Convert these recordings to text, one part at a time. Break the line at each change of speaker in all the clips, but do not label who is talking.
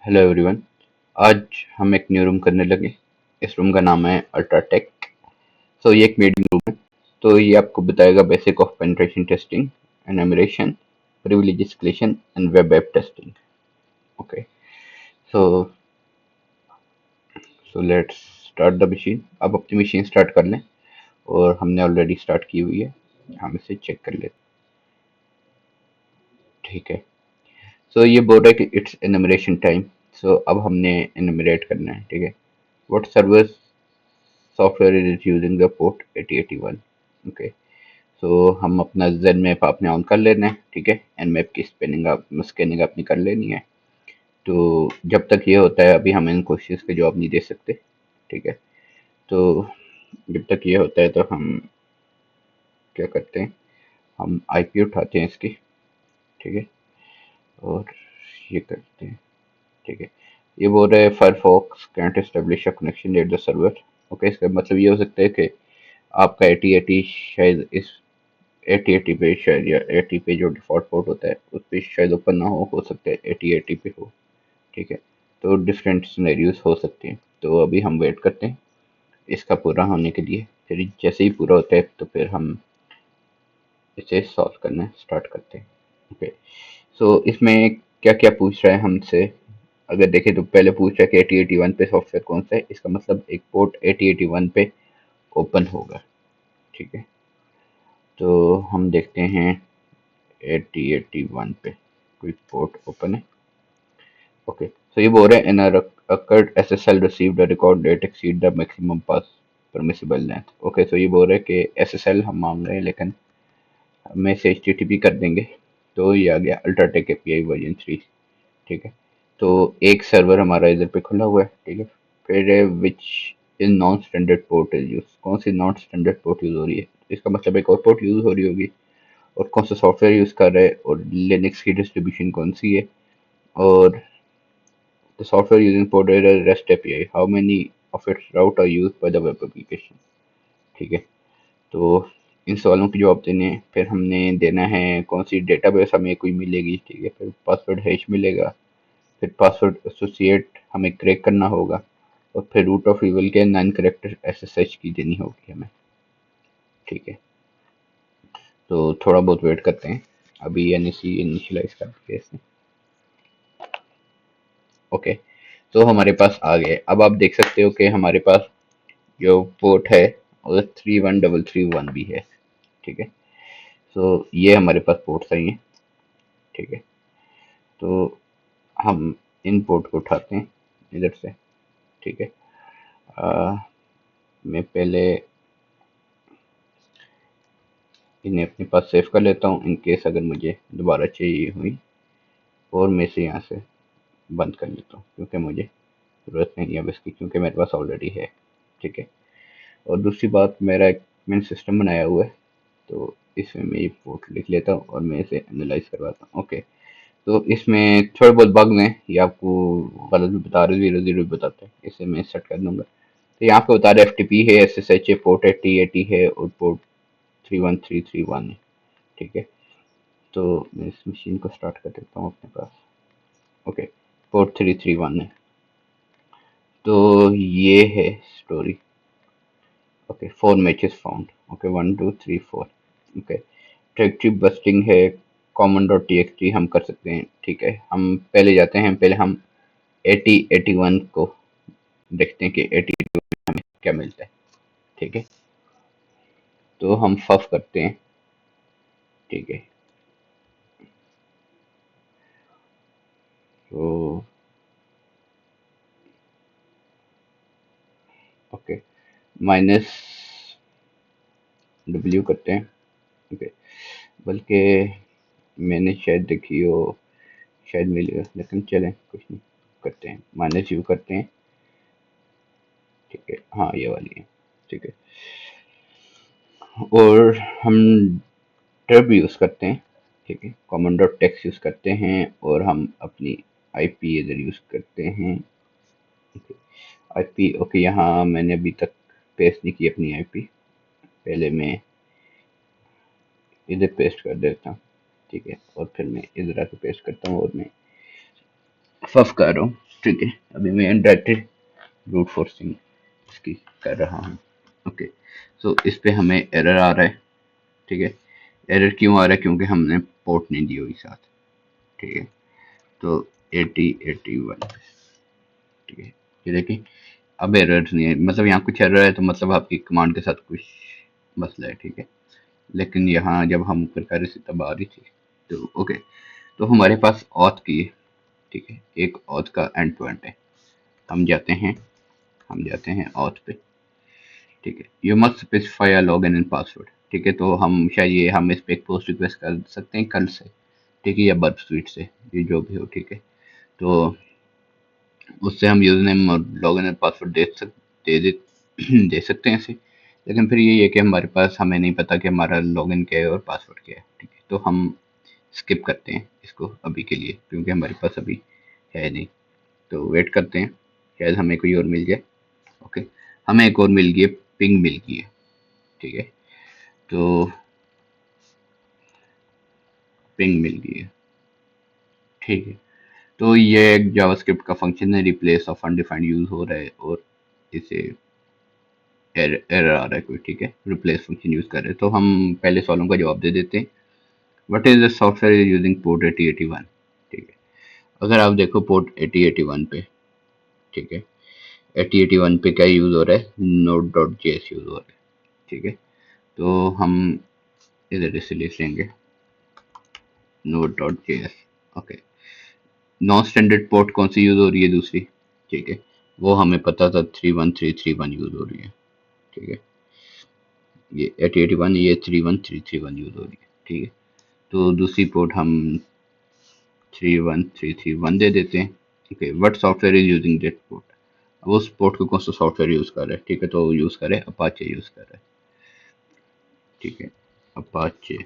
Hello everyone. आज हम एक न्यू रूम करने लगे। इस रूम का नाम है अल्ट्राटेक। ये एक मीटिंग रूम है। ये आपको बताएगा basic of penetration testing, enumeration, privilege escalation and web app testing. Okay. So let's start the machine. अब अपनी मशीन स्टार्ट कर लें, और हमने ऑलरेडी स्टार्ट की हुई है। हम इसे चेक कर लेते। ठीक है। ये बोल रहा है कि इट्स एनुमरेशन टाइम। अब हमने एनुमरेट करना है। ठीक है। What service software is using the port 8081। Okay. हम अपना जेड मैप आपने ऑन कर लेना है। ठीक है। एंड मैप की स्कैनिंग अपनी कर लेनी है। तो जब तक ये होता है अभी हम इन क्वेश्चंस के जवाब नहीं दे सकते। ठीक है। तो जब तक ये होता है तो हम क्या करते हैं, हम आईपी उठाते हैं इसकी। ठीक है। और ये करते हैं। ठीक है। ये बोल रहा है Firefox can't establish a connection at the server. Okay. इसका मतलब ये हो सकता है कि आपका 8080 शायद इस 8080 पे शायद, या 80 पे जो डिफ़ॉल्ट पोर्ट होता है उस पे शायद ओपन ना हो सकता है 8080 पे हो। ठीक है। तो डिफरेंट सिनेरियोज हो सकते हैं। तो अभी हम वेट करते हैं इसका पूरा होने के लिए। फिर जैसे ही पूरा होता है तो फिर हम इसे सॉल्व करना स्टार्ट करते हैं। ओके। इसमें क्या क्या पूछ रहा है हमसे। अगर देखें तो पहले पूछ रहा है कि 8081 पे सॉफ्टवेयर कौन सा है। इसका मतलब एक पोर्ट 8081 पे ओपन होगा। ठीक है। हम देखते हैं 8081 पे कोई पोर्ट ओपन है। ओके। ये बोल रहे हैं N occurred SSL received a record date exceed the maximum pass permissible length। Okay. ये बोल रहे हैं कि SSL हम मांग रहे हैं, लेकिन हमें से HTTP कर देंगे। ये आ गया अल्ट्राटेक API वर्जन 3। ठीक है। एक सर्वर हमारा इधर पे खुला हुआ है। ठीक है। फिर which is non standard port is use. कौन सी नॉन स्टैंडर्ड पोर्ट यूज हो रही है, इसका मतलब एक और पोर्ट यूज हो रही होगी। और कौन सा सॉफ्टवेयर यूज कर रहे हैं, और लिनक्स की डिस्ट्रीब्यूशन कौन सी है। और the software using Postgres REST API, how many of its routes are used by the web application। ठीक है। तो इन सवालों के जवाब देने हैं। फिर हमने देना है कौन सी डेटाबेस हमें कोई मिलेगी। ठीक है। फिर पासवर्ड हैश मिलेगा। फिर पासवर्ड एसोसिएट हमें क्रैक करना होगा। और फिर रूट ऑफ ईवल के 9 कैरेक्टर एसएसएच की देनी होगी हमें। ठीक है। थोड़ा बहुत वेट करते हैं। अभी एनईसी इनिशियलाइज कर दिया इसने। ओके। हमारे पास आ गए। अब आप देख सकते हो कि हमारे पास जो पोर्ट है वो 31331 भी है। ठीक है। ये हमारे पास पोर्ट सही है। ठीक है। तो हम इन पोर्ट को उठाते हैं इधर से। ठीक है। आ, मैं पहले इन्हें अपने पास सेव कर लेता हूँ इन केस अगर मुझे दोबारा चाहिए हुई। और मैं इसे यहाँ से बंद कर लेता हूँ क्योंकि मुझे ज़रूरत नहीं है अब इसकी, क्योंकि मेरे पास ऑलरेडी है। ठीक है। और दूसरी बात, मेरा एक मैंने सिस्टम बनाया हुआ है। इसमें मैं ये पोर्ट लिख लेता हूँ और मैं इसे एनालाइज करवाता हूँ। ओके। इसमें थोड़े बहुत बग हैं, ये आपको गलत भी बता रहे, 00 भी बताते हैं। इसे मैं सेट कर दूंगा। यहाँ पे बता रहे FTP है, SSH है, पोर्ट 8080 है और पोर्ट 31331 है। ठीक है। मैं इस मशीन को स्टार्ट कर देता हूँ अपने पास। ओके। पोर्ट 331 है। ये है story. Okay. 4 matches found. Okay. 1 2 3 4। Okay. Directory busting है। कॉमन डॉट टी हम कर सकते हैं। ठीक है। हम पहले जाते हैं, पहले हम 8081 को देखते हैं कि 80 हमें क्या मिलता है। ठीक है। हम फफ करते हैं। ठीक है। तो ओके, माइनस डब्ल्यू करते हैं। ओके। बल्कि मैंने शायद देखी हो, शायद मिलेगा, लेकिन चलें कुछ नहीं, करते हैं माइनस यू करते हैं। ठीक है। हाँ, ये वाली है। ठीक है। और हम टर्ब यूज़ करते हैं। ठीक है। कॉमन डॉट टेक्स्ट यूज़ करते हैं और हम अपनी आईपी इधर यूज़ करते हैं। ओके। आईपी ओके, यहाँ मैंने अभी तक पेस्ट नहीं की अपनी आईपी। पहले मैं इधर पेस्ट कर देता हूँ। ठीक है। और फिर मैं इधर आके पेस्ट करता हूँ और मैं फफ कर रहा हूँ। ठीक है, अभी मैं अनडायरेक्टेड ब्रूट फोर्सिंग इसकी कर रहा हूँ। ओके, सो इस पे हमें एरर आ रहा है। ठीक है, एरर क्यों आ रहा है? क्योंकि हमने पोर्ट नहीं दी हुई साथ। ठीक है, तो 8081। ठीक है, ये देखिए अब एरर नहीं है, मतलब यहाँ कुछ एरर है तो मतलब आपकी कमांड के साथ कुछ मसला है। ठीक है, लेकिन यहाँ जब हम ऊपर कर रहे थे तब आ रही थी। तो ओके, तो हमारे पास ऑथ की है। ठीक है, एक ऑथ का एंड पॉइंट है। हम जाते हैं हम जाते हैं ऑथ पे। ठीक है, you must specify a login and password. ठीक है, तो हम शायद ये हम इस पे एक पोस्ट रिक्वेस्ट कर सकते हैं कल से। ठीक है, या बर्फ स्वीट से, ये जो भी हो। ठीक है, तो उससे हम यूजर नेम और लॉगिन एंड पासवर्ड दे दे सकते हैं ऐसे। लेकिन फिर ये है कि हमारे पास हमें नहीं पता कि हमारा लॉगिन क्या है और पासवर्ड क्या है। ठीक है, तो हम स्किप करते हैं इसको अभी के लिए, क्योंकि हमारे पास अभी है नहीं। तो वेट करते हैं, शायद हमें कोई और मिल जाए। ओके, हमें एक और मिल गई है, पिंग मिल गई है। ठीक है, तो पिंग मिल गई है। ठीक है, तो ये एक जावास्क्रिप्ट का फंक्शन है, रिप्लेस ऑफ अनडिफाइंड यूज हो रहा है और इसे एरर आ रहा है कोई। ठीक है, रिप्लेस फंक्शन यूज कर रहे हैं, तो हम पहले सवालों का जवाब दे देते हैं। What is the software using port 8081? ठीक है, अगर आप देखो पोर्ट 8081 पे। ठीक है, 8081 पे क्या यूज हो रहा है? नोड डॉट जेएस यूज हो रहा है। ठीक है, तो हम इधर से लिख लेंगे node dot JS. Okay, non standard port कौन सी यूज हो रही है? दूसरी। ठीक है, वो हमें पता था 31331 यूज हो रही है। ठीक है, ये 8081, ये 31331 यूज हो रही है। ठीक है, तो दूसरी पोर्ट हम 31331 दे देते हैं। Okay, what software is using that port? अब उस पोर्ट को कौन सा सॉफ्टवेयर यूज कर रहा है? ठीक है, तो यूज करे अपाचे यूज कर रहा है। ठीक है, अपाचे।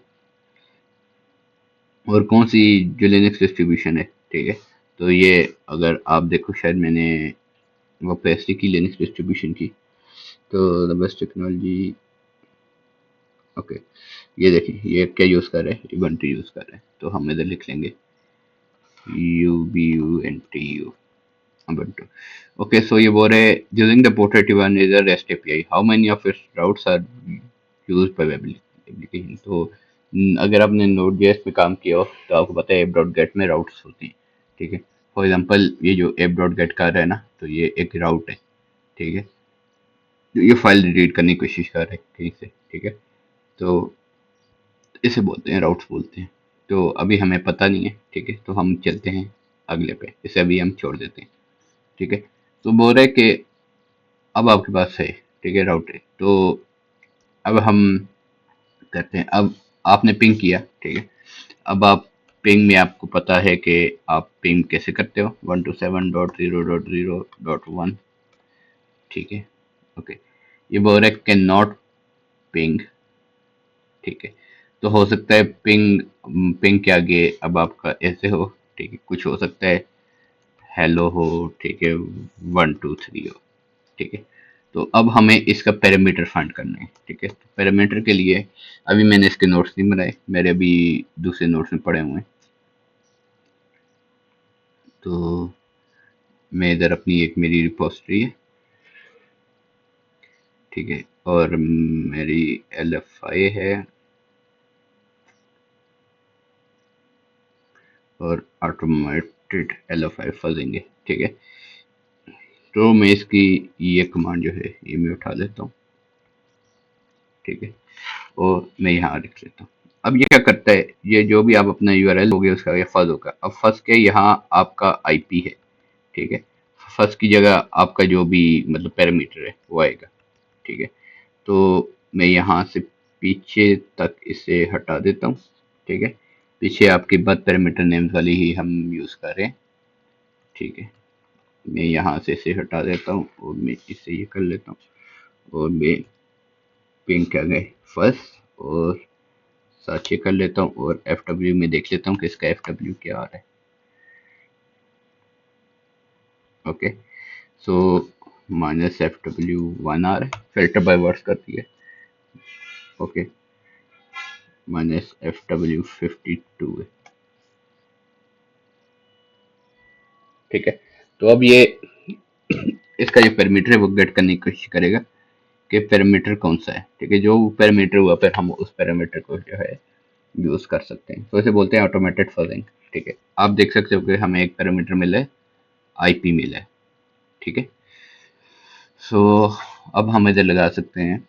और कौन सी जो लिनक्स डिस्ट्रीब्यूशन है? ठीक है, तो ये अगर आप देखो, शायद मैंने वो पेस्ट्री की लिनक्स डिस्ट्रीब्यूशन की। तो द बेस्ट टेक्नोलॉजी। ओके, ये देखिए ये क्या यूज कर रहे हैं? ubuntu यूज कर रहे हैं, तो हम इधर लिख लेंगे ubuntu ubuntu। ओके, सो ये बोल रहे using the port 81 is a rest API, how many of its routes are used by web application. तो अगर आपने नोड जेएस पे काम किया हो तो आपको पता है एप डॉट गेट में राउट्स होती हैं। ठीक है, फॉर एग्जांपल ये जो एप डॉट गेट कर रहा है ना, तो ये एक राउट है। ठीक है, तो ये फाइल रीड करने की कोशिश कर रहा है कहीं से। ठीक है, तो इसे बोलते हैं राउट्स बोलते हैं। तो अभी हमें पता नहीं है। ठीक है, तो हम चलते हैं अगले पे, इसे अभी हम छोड़ देते हैं। ठीक है, तो बोल रहे कि अब आपके पास है। ठीक है, राउट है, तो अब हम करते हैं। अब आपने पिंग किया। ठीक है, अब आप पिंग में आपको पता है कि आप पिंग कैसे करते हो, 127.0.0.1। ठीक है, ओके, ये बोल रहा है कैन नॉट पिंग। ठीक है, तो हो सकता है पिंग पिंग के आगे अब आपका ऐसे हो। ठीक है, कुछ हो सकता है हेलो हो। ठीक है, 123 हो। ठीक है, तो अब हमें इसका पैरामीटर फाइंड करना है। ठीक है, तो पैरामीटर के लिए अभी मैंने इसके नोट्स नहीं बनाए, मेरे अभी दूसरे नोट्स में पड़े हुए हैं। तो मैं इधर अपनी एक मेरी रिपोजिटरी है। ठीक है, और मेरी LFI है और ऑटोमेटेड LFI फजेंगे। ठीक है, तो मैं इसकी ये कमांड जो है ये मैं उठा लेता हूँ। ठीक है, और मैं यहाँ लिख लेता हूँ। अब ये क्या करता है? ये जो भी आप अपना URL लोगे उसका ये फज होगा। अब फज के यहाँ आपका IP है। ठीक है, फर्स्ट की जगह आपका जो भी मतलब पैरामीटर है वो आएगा। ठीक है, तो मैं यहाँ से पीछे तक इसे हटा देता हूँ। ठीक है, पीछे आपकी बात पैरामीटर नेम्स वाली ही हम यूज़ कर रहे हैं। ठीक है, मैं यहाँ से इसे हटा देता हूँ और मैं इसे ये कर लेता हूँ और मैं पिंक कर गए फर्स्ट और साथ ये कर लेता हूँ और FW में देख लेता हूँ कि इसका FW क्या आ रहा है। ओके, सो -FW1 आ रहा है, फिल्टर बाय वर्ड्स कर दिया। ओके, -FW52 है। ठीक है, तो अब ये इसका जो पैरामीटर है वो गेट करने की कोशिश करेगा कि पैरामीटर कौन सा है, ठीक है। जो पैरामीटर हुआ फिर हम उस पैरामीटर को जो है यूज कर सकते हैं। तो इसे बोलते हैं ऑटोमेटेड फजिंग, ठीक है। आप देख सकते हो कि हमें एक पैरामीटर मिला है, आईपी मिला है, ठीक है। सो अब हम इधर लगा सकते हैं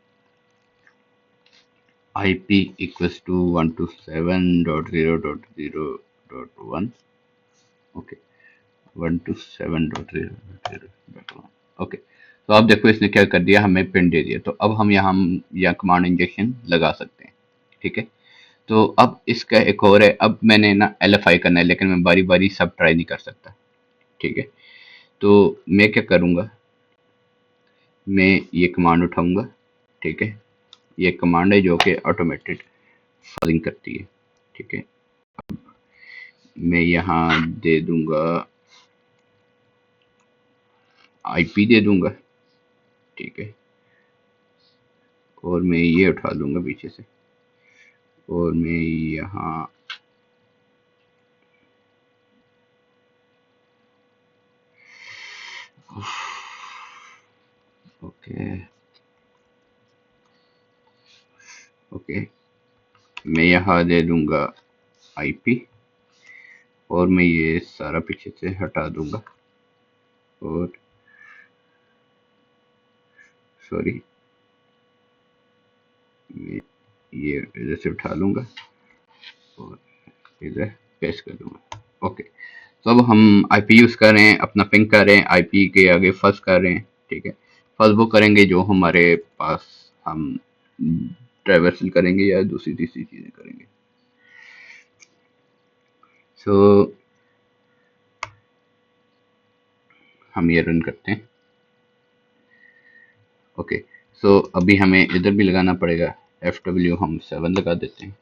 IP equals to 127.0.0.1, okay, 127.0.0.1, okay. तो आप देखो इसने क्या कर दिया, हमें पिन दे दिया। तो अब हम यहाँ कमांड इंजेक्शन लगा सकते हैं, ठीक है। तो अब इसका एक और है, अब मैंने ना LFI करना है, लेकिन मैं बारी बारी सब ट्राई नहीं कर सकता, ठीक है। तो मैं क्या करूँगा, मैं ये कमांड उठाऊंगा, ठीक है। ये कमांड है जो कि ऑटोमेटेड फॉलिंग करती है, ठीक है। मैं यहाँ दे दूंगा IP दे दूंगा, ठीक है। और मैं ये उठा लूंगा पीछे से, और मैं यहाँ ओके ओके, मैं यहाँ दे दूंगा IP, और मैं ये सारा पीछे से हटा दूंगा, और सॉरी, मैं ये इधर से उठा लूंगा और इधर पेस्ट कर दूंगा, ओके। तो अब हम IP यूज कर रहे हैं, अपना पिंग कर रहे हैं, IP के आगे फर्स्ट कर रहे हैं, ठीक है। फर्स्ट वो करेंगे जो हमारे पास हम ट्रैवर्सल करेंगे या दूसरी तीसरी चीजें करेंगे। सो हम ये रन करते हैं, ओके। सो अभी हमें इधर भी लगाना पड़ेगा, FW हम 7 लगा देते हैं,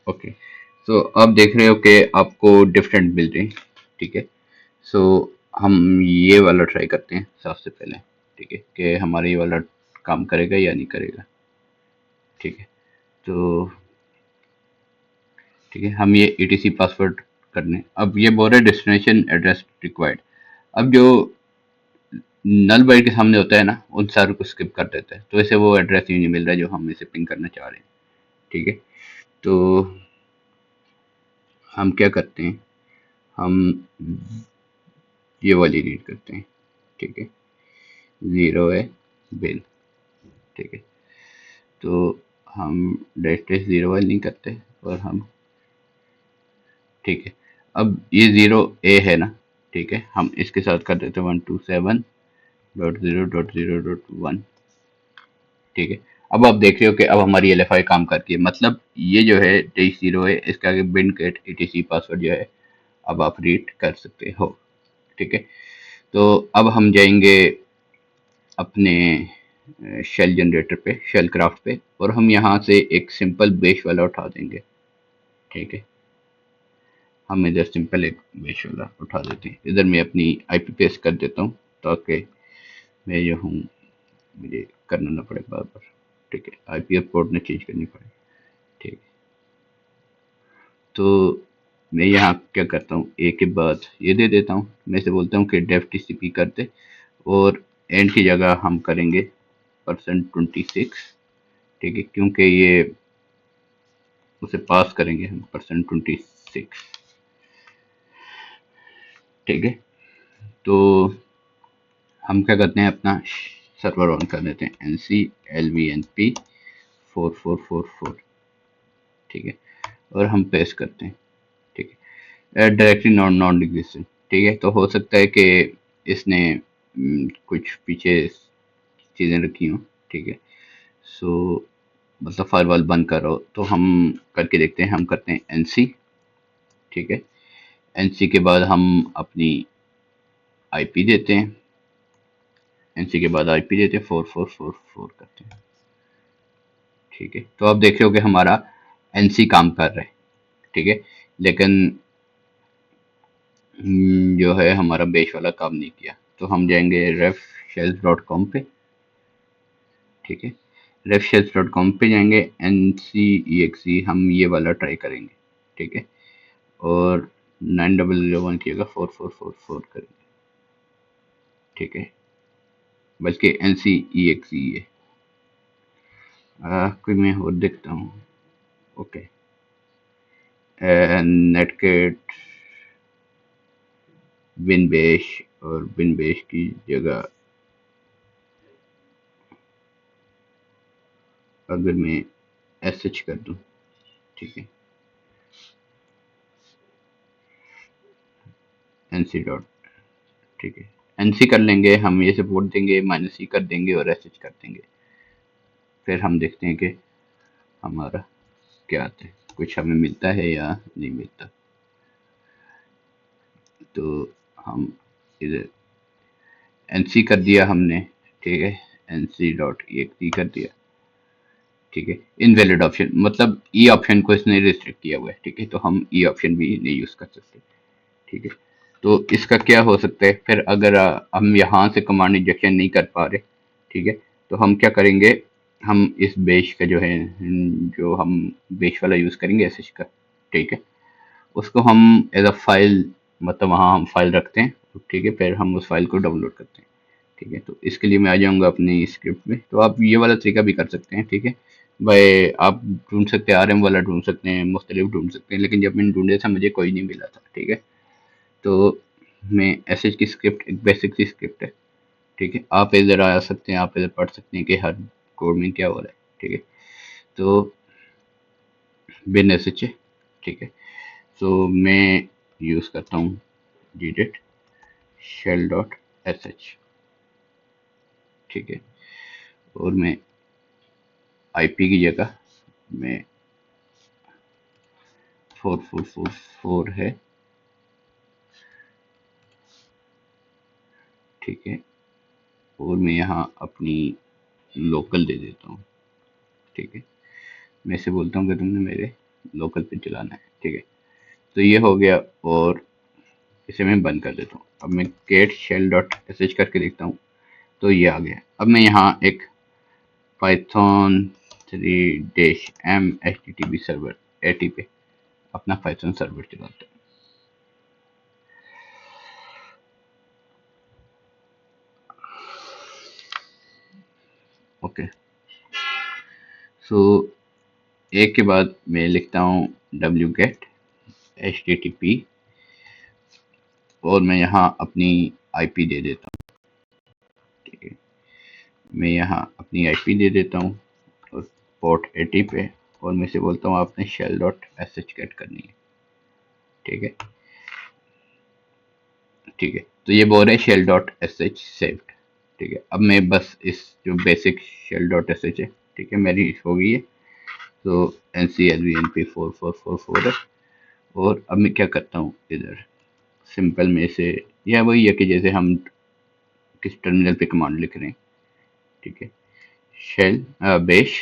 ओके। सो अब देख रहे हो कि आपको डिफरेंट मिल रहे हैं, ठीक है। सो हम ये वाला ट्राई करते हैं सबसे पहले, ठीक है, कि हमारा ये वाला काम करेगा या नहीं करेगा, ठीक है। तो ठीक है, हम ये ETC पासवर्ड करने, अब ये बोल रहे डेस्टिनेशन एड्रेस रिक्वायर्ड। अब जो नल बाइट के सामने होता है ना, उन सारों को स्किप कर देता है, तो इसे वो एड्रेस ही नहीं मिल रहा है जो हम इसे पिंग करना चाह रहे हैं, ठीक है। तो हम क्या करते हैं, हम ये वाली रीड करते हैं, ठीक है। 0 है बिल, ठीक है। तो हम डैश 0 वाली नहीं करते, और हम, ठीक है। अब ये 0A है ना, ठीक है, हम इसके साथ कर देते हैं 127.0.0.1, ठीक है। अब आप देख रहे हो कि अब हमारी LFI काम करती है, मतलब ये जो है डैश 0 है, इसके आगे बिन गेट ETC पासवर्ड जो है अब आप रीड कर सकते हो, ठीक है। तो अब हम जाएंगे अपने शेल जनरेटर पे, शेल क्राफ्ट पे, और हम यहाँ से एक सिंपल बेस वाला उठा देंगे, ठीक है। हम इधर सिंपल एक बेस वाला उठा देते हैं, इधर मैं अपनी IP पेस्ट कर देता हूँ ताकि मैं जो हूँ मुझे करना ना पड़े बार बार, ठीक है। IP पोर्ट न चेंज करनी पड़े, ठीक है। तो मैं यहाँ क्या करता हूँ, ए के बाद ये दे देता हूँ, मैं इसे बोलता हूँ कि डेफ TCP कर दे, और एंड की जगह हम करेंगे %26, ठीक है, क्योंकि ये उसे पास करेंगे हम %26, ठीक है। तो हम क्या करते हैं, अपना सर्वर ऑन कर देते हैं, NC/LVNP 4444, ठीक है, और हम पेस्ट करते हैं, ठीक है, डायरेक्टली नॉन एग्जिस्टेंट, ठीक है। तो हो सकता है कि इसने कुछ पीछे चीज़ें रखी हों, ठीक है। सो मतलब फायरवॉल बंद करो, तो हम करके देखते हैं। हम करते हैं एनसी, ठीक है। एनसी के बाद हम अपनी आईपी देते हैं, एनसी के बाद आईपी देते हैं, 4444 करते हैं, ठीक है। तो अब देख रहे हो कि हमारा एनसी काम कर रहा है, ठीक है। लेकिन जो है हमारा बेस वाला काम नहीं किया। तो हम जाएंगे refshells.com पे, ठीक है। refshells.com पे जाएंगे, NCEXE हम ये वाला ट्राई करेंगे, ठीक है। और 9001 की जगह 4444 करेंगे, ठीक है। बल्कि NCEXE है। कोई मैं और देखता हूँ। ओके, नेटकेट विनबेश, और विनबेश की जगह अगर मैं SH कर दूं, ठीक है, NC डॉट, ठीक है। NC कर लेंगे हम, ये सपोर्ट देंगे, -C कर देंगे और SH कर देंगे। फिर हम देखते हैं कि हमारा क्या आता है, कुछ हमें मिलता है या नहीं मिलता। तो हम इधर NC कर दिया हमने, ठीक है, NC.exe कर दिया, ठीक है। इनवैलिड ऑप्शन मतलब ई ऑप्शन को इसने रिस्ट्रिक्ट किया हुआ है, ठीक है। तो हम ई ऑप्शन भी नहीं यूज कर सकते, ठीक है। तो इसका क्या हो सकता है फिर, अगर हम यहाँ से कमांड इंजेक्शन नहीं कर पा रहे, ठीक है, तो हम क्या करेंगे, हम इस बेश का जो है, जो हम बेश वाला यूज करेंगे एसएच का, ठीक है, उसको हम एज अ फाइल, मतलब वहाँ हम फाइल रखते हैं, ठीक है। फिर हम उस फाइल को डाउनलोड करते हैं, ठीक है। तो इसके लिए मैं आ जाऊँगा अपनी स्क्रिप्ट में। तो आप ये वाला तरीका भी कर सकते हैं, ठीक है भाई। आप ढूंढ सकते हैं, आरएम वाला ढूंढ सकते हैं, मुख्तलिफ ढूंढ सकते हैं, लेकिन जब मैंने ढूंढे था मुझे कोई नहीं मिला था, ठीक है। तो मैं एसएच की स्क्रिप्ट एक बेसिक सी स्क्रिप्ट है, ठीक है। आप इधर आ सकते हैं, आप इधर पढ़ सकते हैं कि हर कोड में क्या हो रहा है, ठीक है। तो बिन एसएच है, ठीक है। तो मैं यूज़ करता हूँ git shell डॉट sh, ठीक है। और मैं आईपी की जगह मैं 4444 है, ठीक है। और मैं यहाँ अपनी लोकल दे देता हूँ, ठीक है। मैं इसे बोलता हूँ कि तुमने मेरे लोकल पे चलाना है, ठीक है। तो ये हो गया, और इसे मैं बंद कर देता हूँ। अब मैं गेट शेल डॉट sh करके देखता हूँ, तो ये आ गया। अब मैं यहाँ एक Python 3-m http server AT पे अपना पाइथन सर्वर चलाता हूँ। ओके, सो एक के बाद मैं लिखता हूँ wget http, और मैं यहाँ अपनी आईपी दे देता हूँ, ठीक है। मैं यहाँ अपनी आईपी दे देता हूँ और पोर्ट 80 पे, और मैं से बोलता हूँ आपने शेल डॉट sh गेट करनी है, ठीक है, ठीक है। तो ये बोल रहे हैं शेल डॉट sh सेव्ड, ठीक है। अब मैं बस इस जो बेसिक शेल डॉट sh है, ठीक है, मेरी हो गई है। तो NCLVNP4444 है। और अब मैं क्या करता हूँ, इधर सिंपल में से, यह वही है कि जैसे हम किस टर्मिनल पे कमांड लिख रहे हैं, ठीक है। शेल बेश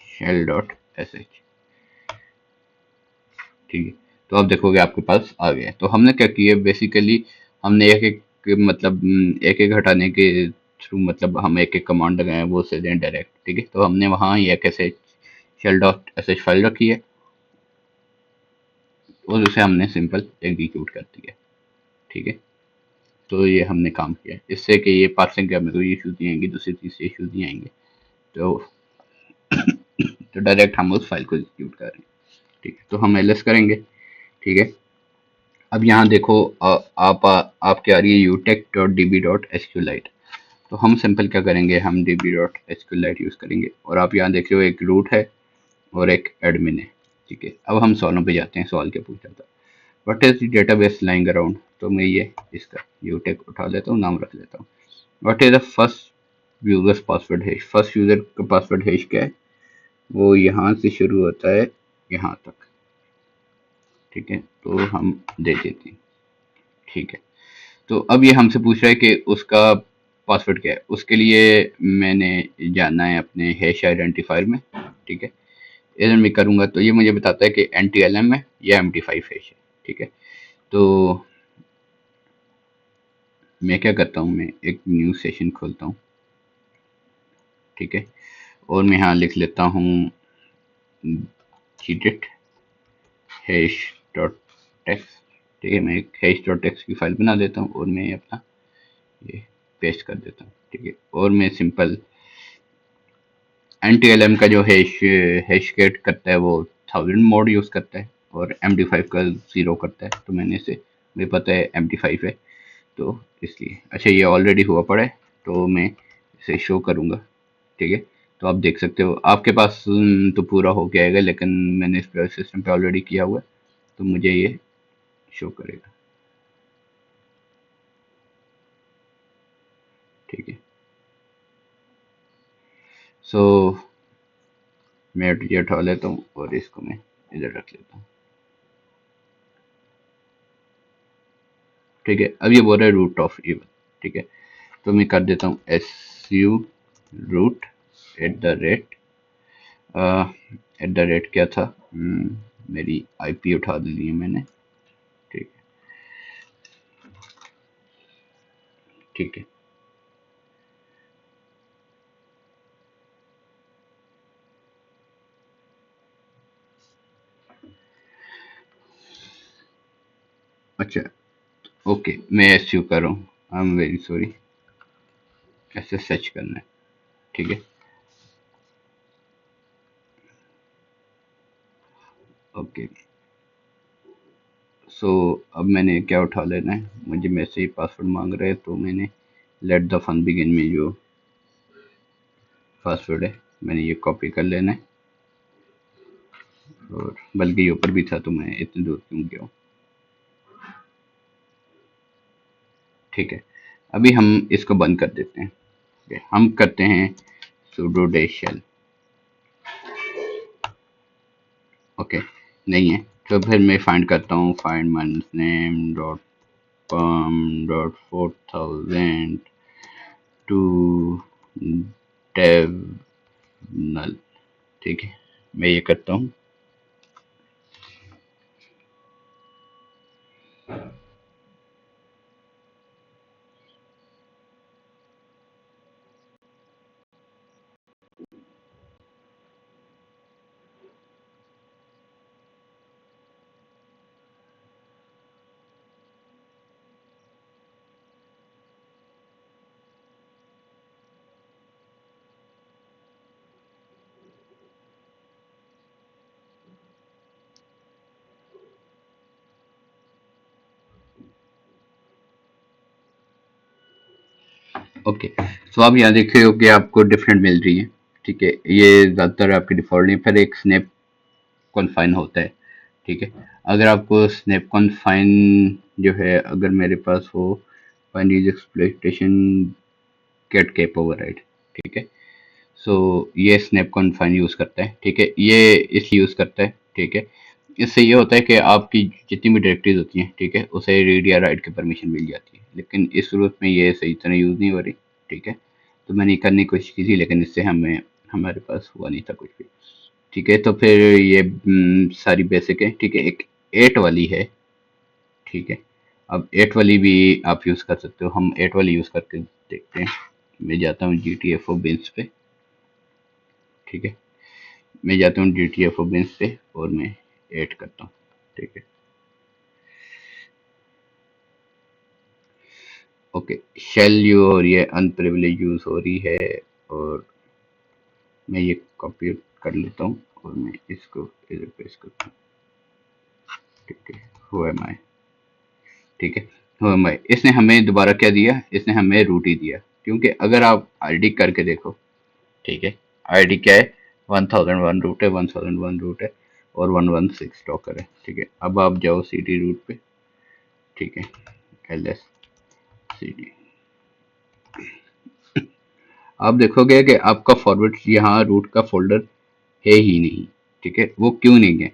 शेल डॉट sh, ठीक है। तो आप देखोगे आपके पास आ गया। तो हमने क्या किया बेसिकली, हमने एक एक मतलब एक एक हटाने के थ्रू, मतलब हम एक एक कमांड लगाए वो से दें डायरेक्ट, ठीक है। तो हमने वहाँ ये कैसे शेल डॉट sh फाइल रखी है, और उसे हमने सिंपल एग्जीक्यूट कर दिया, ठीक है। तो ये हमने काम किया, इससे कि ये पार्सिंग का मेरे को इशू नहीं आएंगे, दूसरी चीज़ से इशू नहीं आएंगे। तो डायरेक्ट हम उस फाइल को एग्जीक्यूट कर रहे हैं, ठीक है। तो हम एलएस करेंगे, ठीक है। अब यहाँ देखो आपके आ रही है यूटेक dot D B dot SQLite. तो हम सिंपल क्या करेंगे, हम D B dot SQLite use करेंगे। और आप यहाँ देख रहे हो एक रूट है और एक एडमिन है, ठीक है। अब हम सवालों पे जाते हैं। सवाल क्या पूछा था, what is the database lying around. तो मैं ये इसका यूटेक उठा लेता हूँ, नाम रख लेता हूँ। What is the first users password hash, first user का पासवर्ड हैश क्या है, वो यहाँ से शुरू होता है यहाँ तक, ठीक है, तो हम दे देते हैं, ठीक है। तो अब ये हमसे पूछ रहा है कि उसका पासवर्ड क्या है। उसके लिए मैंने जानना है अपने हैश आइडेंटिफायर में, ठीक है। इधर मैं करूँगा तो ये मुझे बताता है कि NTLM है या MD5 हैश है, ठीक है। तो मैं क्या करता हूँ, मैं एक न्यू सेशन खोलता हूँ, ठीक है, और मैं यहाँ लिख लेता हूँ git हैश डॉट टेक्स्ट, ठीक है। मैं एक हैश डॉट टेक्स्ट की फाइल बना देता हूँ और मैं अपना ये पेस्ट कर देता हूँ, ठीक है। और मैं सिंपल NTLM का जो हैश गेट करता है वो 1000 मोड यूज़ करता है और MD5 का 0 करता है। तो मैंने इसे, मुझे पता है MD5 है तो इसलिए, अच्छा ये ऑलरेडी हुआ पड़ा है तो मैं इसे शो करूँगा, ठीक है। तो आप देख सकते हो आपके पास तो पूरा हो गया है, लेकिन मैंने इस सिस्टम पे ऑलरेडी किया हुआ है तो मुझे ये शो करेगा, ठीक है। सो मैं ये उठा लेता हूँ और इसको मैं इधर रख लेता हूँ, ठीक है। अब ये बोल रहा है रूट ऑफ इवन, ठीक है। तो मैं कर देता हूँ SU root at the rate, at the rate क्या था, मेरी IP उठा ली है मैंने, ठीक है, ठीक है। अच्छा, ओके, मैं SU कर रहा हूँ, आई एम वेरी सॉरी, ऐसे सर्च करना है, ठीक है, ओके। सो अब मैंने क्या उठा लेना है, मुझे वैसे ही पासवर्ड मांग रहे हैं तो मैंने लेट द फन बिगिन में जो पासवर्ड है मैंने ये कॉपी कर लेना है, और बल्कि ये ऊपर भी था तो मैं इतनी दूर क्यों गया हूँ, ठीक है। अभी हम इसको बंद कर देते हैं, okay, हम करते हैं sudo dash shell, ओके, नहीं है तो फिर मैं फाइंड करता हूँ फाइंड माइनस नेम डॉट पम डॉट 4000 टू डेव नल, ठीक है। मैं ये करता हूँ, ओके। सो आप यहाँ देख रहे हो कि आपको डिफरेंट मिल रही है, ठीक है। ये ज़्यादातर आपके डिफॉल्ट नहीं, फिर एक स्नैप कॉन्फाइन होता है, ठीक है। अगर आपको स्नैप कॉन्फाइन जो है अगर मेरे पास हो, find use exploitation get cap override, ठीक है। सो ये स्नैप कॉन्फाइन यूज़ करता है, ठीक है, ये इस यूज़ करता है, ठीक है। इससे ये होता है कि आपकी जितनी भी डायरेक्टरीज होती हैं, ठीक है, उसे रीड या राइट की परमिशन मिल जाती है, लेकिन इस सूरत में ये सही तरह यूज़ नहीं हो रही, ठीक है। तो मैंने ये करने की कोशिश की थी लेकिन इससे हमें, हमारे पास हुआ नहीं था कुछ भी, ठीक है। तो फिर ये सारी बेसिक है, ठीक है। एक 8 वाली है, ठीक है। अब 8 वाली भी आप यूज़ कर सकते हो, हम 8 वाली यूज़ करके देखते हैं। मैं जाता हूँ GTFO बिन्स पे, ठीक है। मैं जाता हूँ GTFO बिन्स पे और मैं 8 करता हूँ, ठीक है, ओके। शेल यू और ये अनप्रिविलेज यूज़ हो रही है, और मैं ये कॉपी कर लेता हूँ और मैं इसको इधर पेस्ट करता हूँ, ठीक है। हु एम आई, ठीक है, हु एम आई। इसने हमें दोबारा क्या दिया, इसने हमें रूट ही दिया, क्योंकि अगर आप आईडी करके देखो, ठीक है, आईडी क्या है, 1001 रूट है, 1001 रूट है और 116 टॉकर है, ठीक है। अब आप जाओ CD रूट पे, ठीक है, LS CD, आप देखोगे कि आपका फॉरवर्ड यहाँ रूट का फोल्डर है ही नहीं। ठीक है, वो क्यों नहीं है?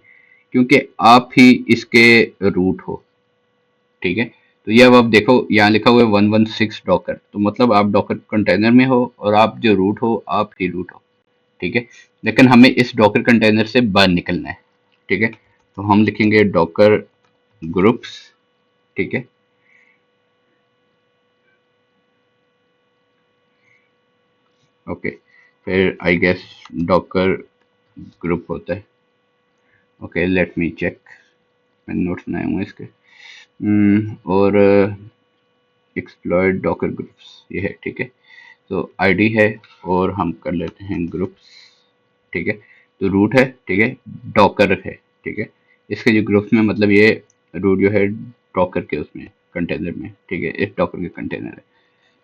क्योंकि आप ही इसके रूट हो। ठीक है, तो ये अब आप देखो, यहाँ लिखा हुआ है 116 डॉकर, तो मतलब आप डॉकर कंटेनर में हो और आप जो रूट हो, आप ही रूट हो। ठीक है, लेकिन हमें इस डॉकर कंटेनर से बाहर निकलना है। ठीक है, तो हम लिखेंगे डॉकर ग्रुप्स। ठीक है, ओके, फिर आई गेस डॉकर ग्रुप होता है। ओके, लेट मी चेक, मैंने नोट्स बनाए हुए हैं इसके। और एक्सप्लॉयट डॉकर ग्रुप्स ये है। ठीक है, तो आईडी है और हम कर लेते हैं ग्रुप्स। ठीक है, तो रूट है। ठीक है, डॉकर है। ठीक है, इसके जो ग्रुप्स में मतलब ये रूट जो है डॉकर के उसमें कंटेनर में। ठीक है, इस डॉकर के कंटेनर है।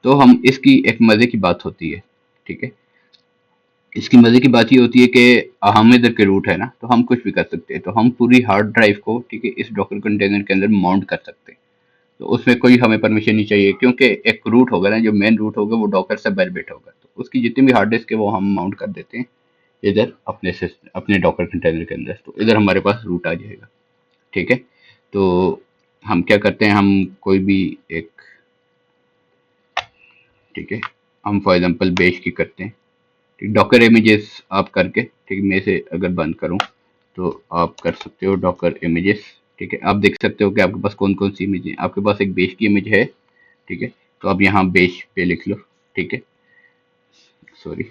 तो हम इसकी एक मजे की बात होती है। ठीक है, इसकी मजे की बात ये होती है कि हम इधर के रूट है ना, तो हम कुछ भी कर सकते हैं। तो हम पूरी हार्ड ड्राइव को, ठीक है, इस डॉकर कंटेनर के अंदर माउंट कर सकते हैं। तो उसमें कोई हमें परमिशन नहीं चाहिए, क्योंकि एक रूट होगा ना, जो मेन रूट होगा वो डॉकर से बाहर बैठा होगा, तो उसकी जितनी भी हार्ड डिस्क है वो हम माउंट कर देते हैं इधर अपने से अपने डॉकर कंटेनर के अंदर। तो इधर हमारे पास रूट आ जाएगा। ठीक है, तो हम क्या करते हैं, हम कोई भी एक, ठीक है, हम फॉर एग्जांपल बेश की करते हैं। ठीक, डॉकर इमेजेस आप करके, ठीक, मैं इसे अगर बंद करूं तो आप कर सकते हो डॉकर इमेजेस। ठीक है, आप देख सकते हो कि आपके पास कौन कौन सी इमेज है। आपके पास एक बेश की इमेज है। ठीक है, तो अब यहाँ बेश पे लिख लो। ठीक है, सॉरी,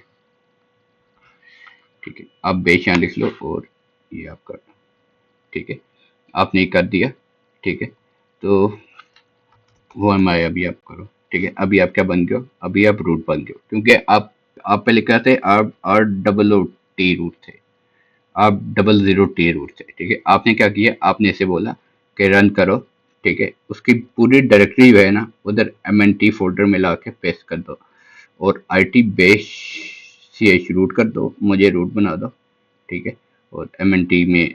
ठीक है, आप बेश यहाँ लिख लो और ये आप कर दो। ठीक है, आपने ये कर दिया। ठीक है, तो वो हमारे अभी आप करो। ठीक है, अभी आप क्या बन गए हो, अभी आप रूट बन गए हो, क्योंकि आप पहले क्या थे, आप R double O T root थे, आप 00T रूट थे। ठीक है, आपने क्या किया, आपने इसे बोला कि रन करो। ठीक है, उसकी पूरी डायरेक्टरी जो है ना, उधर MNT फोल्डर में ला के पेस्ट कर दो और IT बेस CH रूट कर दो, मुझे रूट बना दो। ठीक है, और MNT में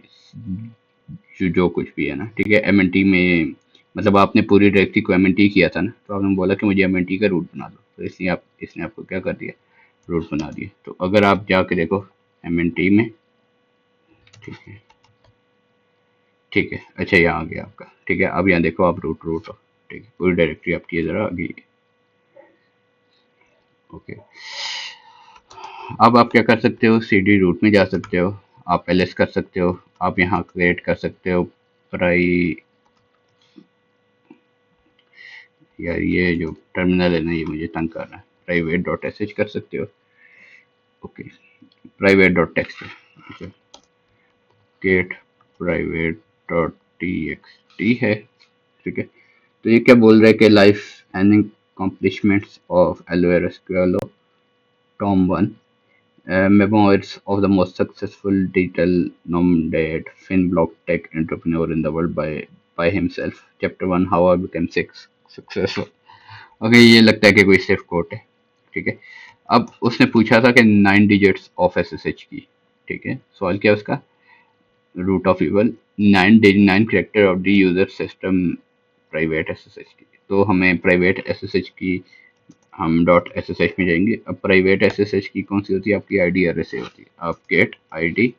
जो कुछ भी है ना, ठीक है, MNT में मतलब आपने पूरी डायरेक्टरी को MNT किया था ना, तो आपने बोला कि मुझे MNT का रूट बना दो, तो इसलिए आप इसने आपको क्या कर दिया, रूट बना दिया। तो अगर आप जाके देखो MNT में, ठीक है, ठीक है, अच्छा यहाँ आ गया आपका। ठीक है, अब यहाँ देखो आप रूट रूट हो। ठीक है, पूरी डायरेक्टरी आपकी इधर आ गई। ओके, अब आप क्या कर सकते हो, CD रूट में जा सकते हो, आप LS कर सकते हो, आप यहाँ क्रिएट कर सकते हो प्राई, यार ये जो टर्मिनल है ना ये मुझे तंग कर रहा है, प्राइवेट डॉट एस एच कर सकते हो। Okay, private dot text get private dot T X T है। ठीक है, तो ये क्या बोल रहा है कि life and accomplishments of Alvaro Escuelo, Tom 1, memoirs of the most successful digital nomad FinBlock tech entrepreneur in the world by himself. Chapter 1, How I Became Successful. Okay, ये लगता है कि कोई सेफ कोट है। ठीक है, अब उसने पूछा था कि 9 डिजिट्स ऑफ SSH की। ठीक है, सवाल क्या है उसका, root of evil 9 character of the user system private SSH की। तो हमें प्राइवेट SSH की, हम डॉट SSH में जाएंगे। अब प्राइवेट SSH की कौन सी होती है, आपकी ID RSA होती है। आप गेट ID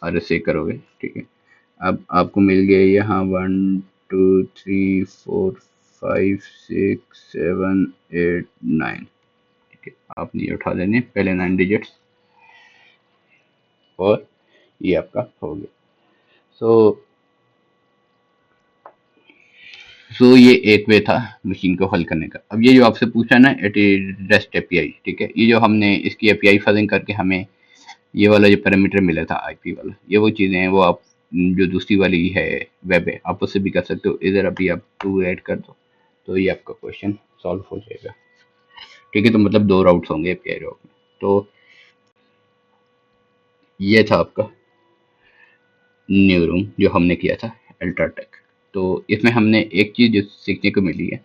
RSA करोगे। ठीक है, अब आपको मिल गया यहाँ 1 2 3 4 5 6 7 8 9। ठीक है, आपने ये उठा देने पहले 9 डिजिट्स और ये आपका हो गया। सो ये एक वे था मशीन को हल करने का। अब ये जो आपसे पूछा ना, इट इज रेस्ट एपीआई। ठीक है, ये जो हमने इसकी एपीआई फजिंग करके हमें ये वाला जो पैरामीटर मिला था आईपी वाला, ये वो चीज़ें हैं, वो आप जो दूसरी वाली है वेब है, आप उससे भी कर सकते हो। इधर अभी आप 2 ऐड कर दो तो ये आपका क्वेश्चन सॉल्व हो जाएगा। ठीक है, तो मतलब 2 राउट्स होंगे एपीआई राउट में। तो ये था आपका न्यू रूम जो हमने किया था अल्ट्राटेक। तो इसमें हमने एक चीज़ जो सीखने को मिली है,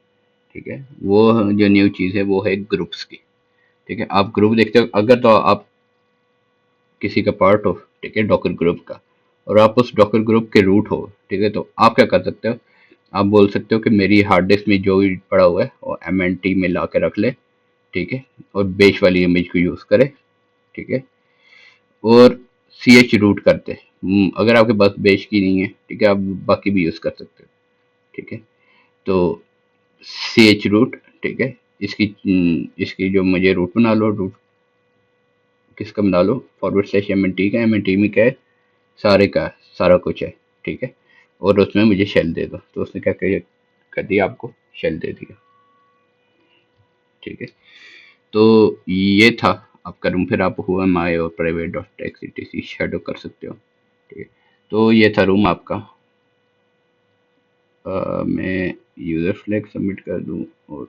ठीक है, वो जो न्यू चीज़ है वो है ग्रुप्स की। ठीक है, आप ग्रुप देखते हो, अगर तो आप किसी का पार्ट हो, ठीक है, डॉकर ग्रुप का, और आप उस डॉकर ग्रुप के रूट हो, ठीक है, तो आप क्या कर सकते हो, आप बोल सकते हो कि मेरी हार्ड डिस्क में जो भी पड़ा हुआ है वो MNT में ला के रख ले। ठीक है, और बेच वाली इमेज को यूज़ करे। ठीक है, और सी एच रूट करते हैं। अगर आपके पास बेश की नहीं है, ठीक है, आप बाकी भी यूज़ कर सकते हो, ठीक है। तो सी एच रूट, ठीक है, इसकी जो मुझे रूट बना लो, रूट किसका बना लो, forward slash M N T का, एम एन टी में क्या है, सारे का सारा कुछ है, ठीक है। और उसमें मुझे शेल दे दो, तो उसने क्या कर दिया, आपको शेल दे दिया, ठीक है। तो ये था आपका रूम। फिर आप हुआ माई और प्राइवेट डॉट एक्स शेडो कर सकते हो, ठीक है। तो ये था रूम आपका। मैं यूज़र फ्लैग सबमिट कर दूं, और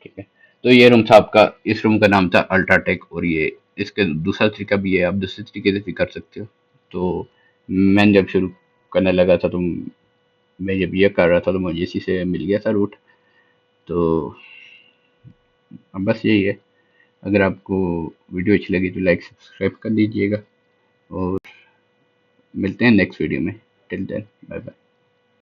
ठीक है। तो ये रूम था आपका, इस रूम का नाम था अल्ट्राटेक। और ये इसका दूसरा तरीका भी है, आप दूसरे तरीके से भी कर सकते हो। तो मैंने जब शुरू करने लगा था, तो मैं जब ये कर रहा था, तो मुझे इसी से मिल गया था रूट। तो अब बस यही है। अगर आपको वीडियो अच्छी लगी तो लाइक सब्सक्राइब कर दीजिएगा, और मिलते हैं नेक्स्ट वीडियो में। Till then, bye bye.